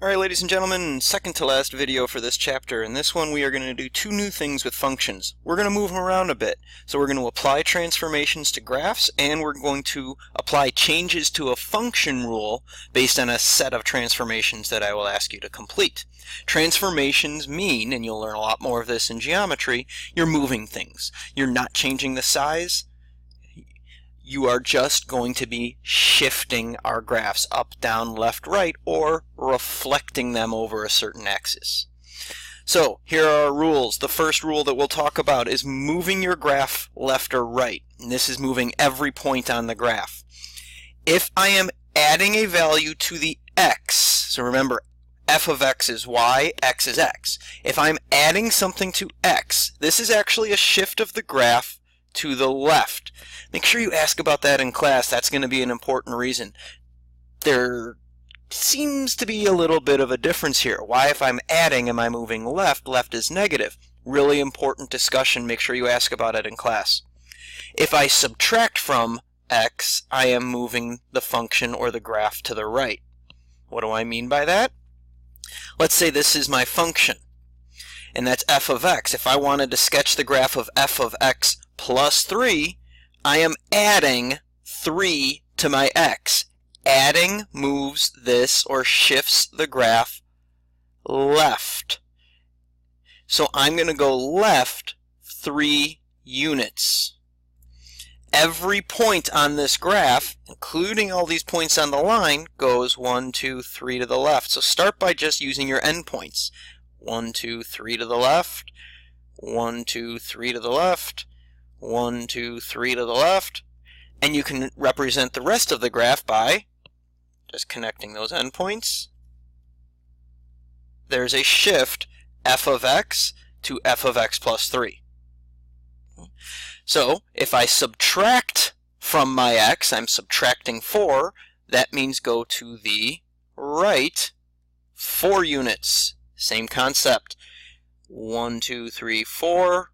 Alright, ladies and gentlemen, second to last video for this chapter. In this one we are going to do two new things with functions. We're going to move them around a bit. So we're going to apply transformations to graphs, and we're going to apply changes to a function rule based on a set of transformations that I will ask you to complete. Transformations mean, and you'll learn a lot more of this in geometry, you're moving things. You're not changing the size. You are just going to be shifting our graphs up, down, left, right, or reflecting them over a certain axis. So here are our rules. The first rule that we'll talk about is moving your graph left or right. And this is moving every point on the graph. If I am adding a value to the x, so remember f of x is y, x is x. If I'm adding something to x, this is actually a shift of the graph to the left. Make sure you ask about that in class. That's going to be an important reason. There seems to be a little bit of a difference here. Why, if I'm adding, am I moving left? Left is negative. Really important discussion. Make sure you ask about it in class. If I subtract from x, I am moving the function or the graph to the right. What do I mean by that? Let's say this is my function, and that's f of x. If I wanted to sketch the graph of f of x plus 3, I am adding 3 to my x. Adding moves this or shifts the graph left. So I'm going to go left 3 units. Every point on this graph, including all these points on the line, goes 1, 2, 3 to the left. So start by just using your endpoints. 1, 2, 3 to the left, 1, 2, 3 to the left, 1, 2, 3 to the left, and you can represent the rest of the graph by just connecting those endpoints. There's a shift f of x to f of x plus 3. So if I subtract from my x, I'm subtracting 4. That means go to the right 4 units. Same concept. 1, 2, 3, 4.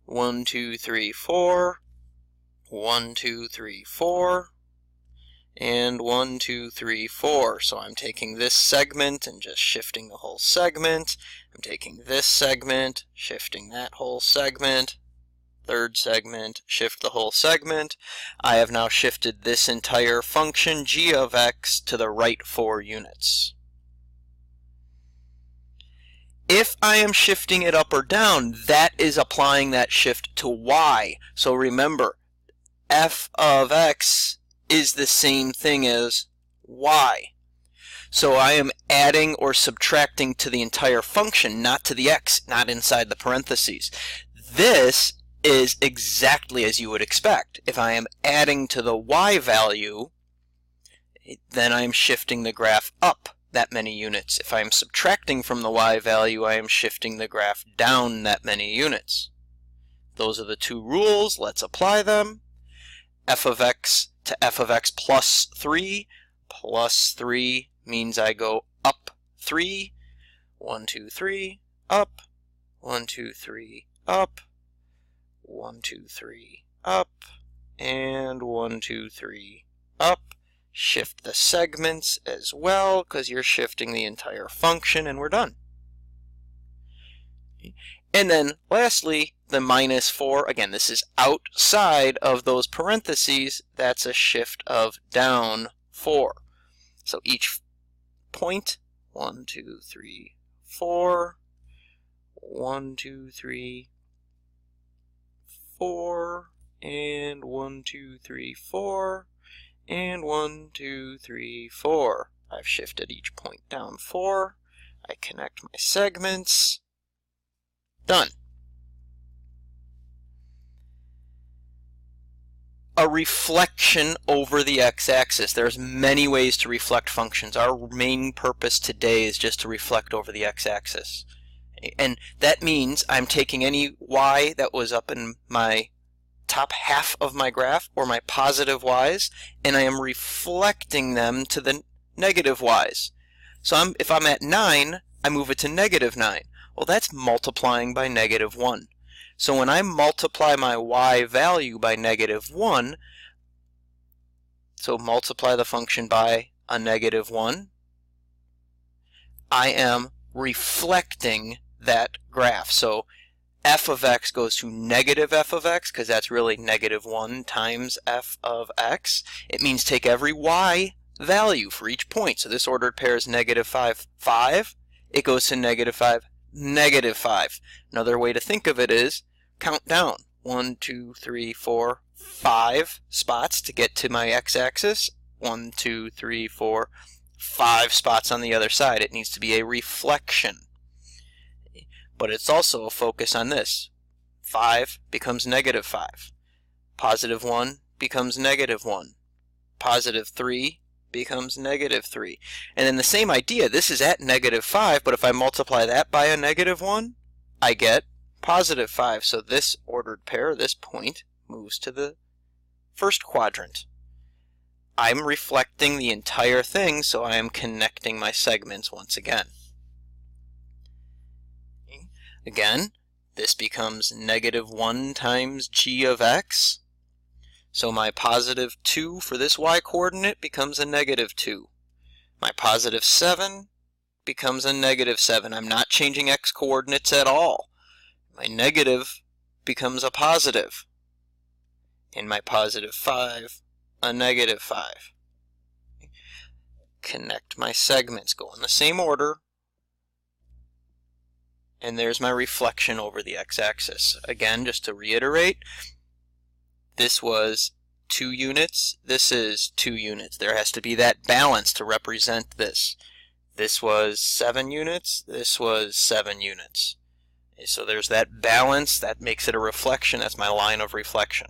1, 2, 3, 4. 1, 2, 3, 4. And 1, 2, 3, 4. So I'm taking this segment and just shifting the whole segment. I'm taking this segment, shifting that whole segment. Third segment, shift the whole segment. I have now shifted this entire function g of x to the right 4 units. If I am shifting it up or down, that is applying that shift to y. So remember, f of x is the same thing as y. So I am adding or subtracting to the entire function, not to the x, not inside the parentheses. This is exactly as you would expect. If I am adding to the y value, then I am shifting the graph up that many units. If I am subtracting from the y value, I am shifting the graph down that many units. Those are the two rules. Let's apply them. F of x to f of x plus 3. Plus 3 means I go up 3. 1, 2, 3, up. 1, 2, 3, up. 1, 2, 3, up. And 1, 2, 3, up. Shift the segments as well, because you're shifting the entire function, and we're done. And then lastly, the minus 4, again, this is outside of those parentheses. That's a shift of down 4. So each point, 1, 2, 3, 4, 1, 2, 3, 4, and 1, 2, 3, 4. And 1, 2, 3, 4. I've shifted each point down 4. I connect my segments. Done. A reflection over the x-axis. There's many ways to reflect functions. Our main purpose today is just to reflect over the x-axis. And that means I'm taking any y that was up in my top half of my graph, or my positive y's, and I am reflecting them to the negative y's. So if I'm at 9, I move it to negative 9. Well, that's multiplying by negative 1. So when I multiply my y value by negative 1, so multiply the function by a negative 1, I am reflecting that graph. So f of x goes to negative f of x, because that's really negative 1 times f of x. It means take every y value for each point. So this ordered pair is negative 5, 5. It goes to negative 5, negative 5. Another way to think of it is count down. 1, 2, 3, 4, 5 spots to get to my x-axis. 1, 2, 3, 4, 5 spots on the other side. It needs to be a reflection. But it's also a focus on this. 5 becomes negative 5. Positive 1 becomes negative 1. Positive 3 becomes negative 3. And then the same idea, this is at negative 5, but if I multiply that by a negative 1, I get positive 5. So this ordered pair, this point, moves to the first quadrant. I'm reflecting the entire thing, so I am connecting my segments once again. Again, this becomes negative 1 times g of x. So my positive 2 for this y-coordinate becomes a negative 2. My positive 7 becomes a negative 7. I'm not changing x-coordinates at all. My negative becomes a positive. And my positive 5, a negative 5. Connect my segments, go in the same order. And there's my reflection over the x-axis. Again, just to reiterate, this was 2 units, this is 2 units. There has to be that balance to represent this. This was 7 units, this was 7 units. Okay, so there's that balance, that makes it a reflection. That's my line of reflection.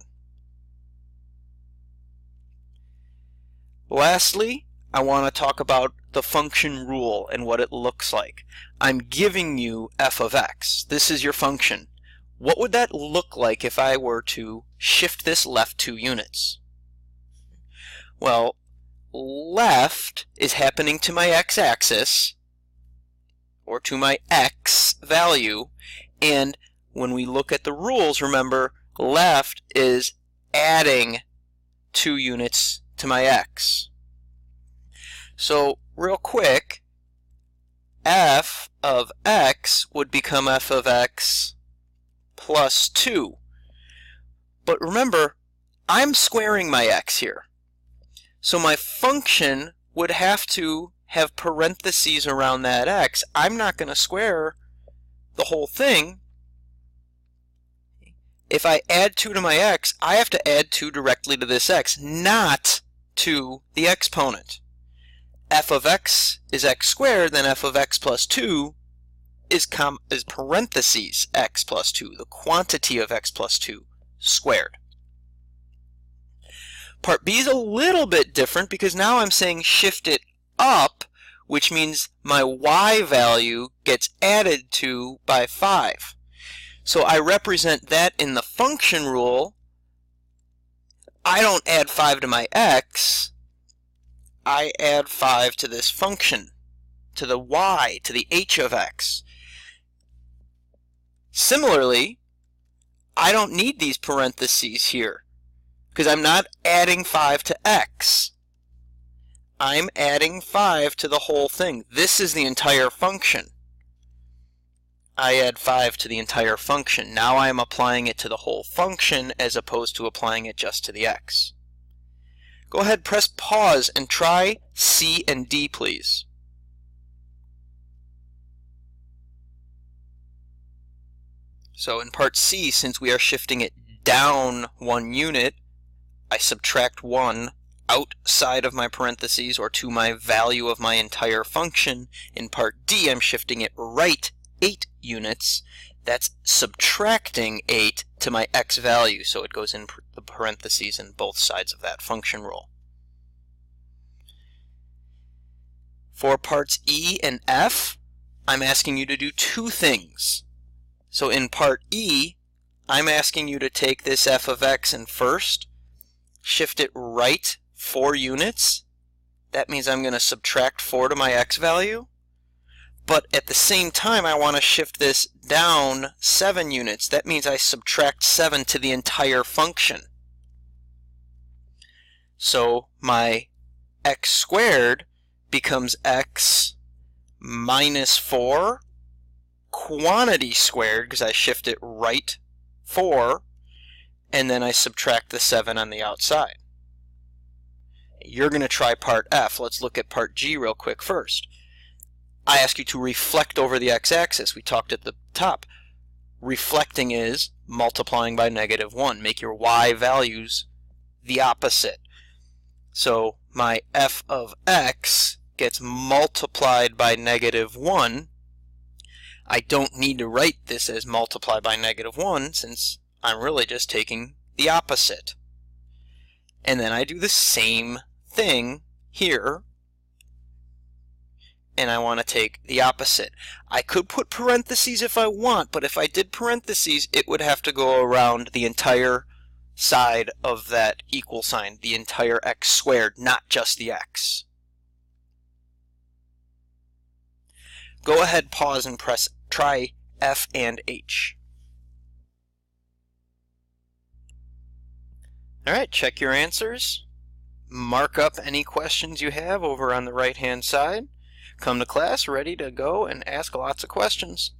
Lastly, I want to talk about the function rule and what it looks like. I'm giving you f of x. This is your function. What would that look like if I were to shift this left 2 units? Well, left is happening to my x-axis, or to my x value, and when we look at the rules, remember, left is adding 2 units to my x. So, real quick, f of x would become f of x plus 2. But remember, I'm squaring my x here. So my function would have to have parentheses around that x. I'm not going to square the whole thing. If I add 2 to my x, I have to add 2 directly to this x, not to the exponent. F of x is x squared, then f of x plus 2 is parentheses x plus 2, the quantity of x plus 2 squared. Part B is a little bit different because now I'm saying shift it up, which means my y value gets added to by 5. So I represent that in the function rule. I don't add 5 to my x. I add 5 to this function, to the y, to the h of x. Similarly, I don't need these parentheses here because I'm not adding 5 to x. I'm adding 5 to the whole thing. This is the entire function. I add 5 to the entire function. Now I am applying it to the whole function as opposed to applying it just to the x. Go ahead, press pause, and try C and D, please. So in part C, since we are shifting it down 1 unit, I subtract 1 outside of my parentheses or to my value of my entire function. In part D, I'm shifting it right 8 units. That's subtracting 8 to my x value, so it goes in the parentheses in both sides of that function rule. For parts E and F, I'm asking you to do 2 things. So in part E, I'm asking you to take this f of x and first shift it right 4 units. That means I'm going to subtract 4 to my x value. But at the same time, I want to shift this down 7 units. That means I subtract 7 to the entire function. So my x squared becomes x minus 4 quantity squared, because I shift it right 4, and then I subtract the 7 on the outside. You're going to try part F. Let's look at part G real quick first. I ask you to reflect over the x-axis. We talked at the top. Reflecting is multiplying by -1. Make your y values the opposite. So my f of x gets multiplied by -1. I don't need to write this as multiply by -1 since I'm really just taking the opposite. And then I do the same thing here, and I want to take the opposite. I could put parentheses if I want, but if I did parentheses, it would have to go around the entire side of that equal sign, the entire x squared, not just the x. Go ahead, pause, and try F and H. Alright, check your answers. Mark up any questions you have over on the right-hand side. Come to class ready to go and ask lots of questions.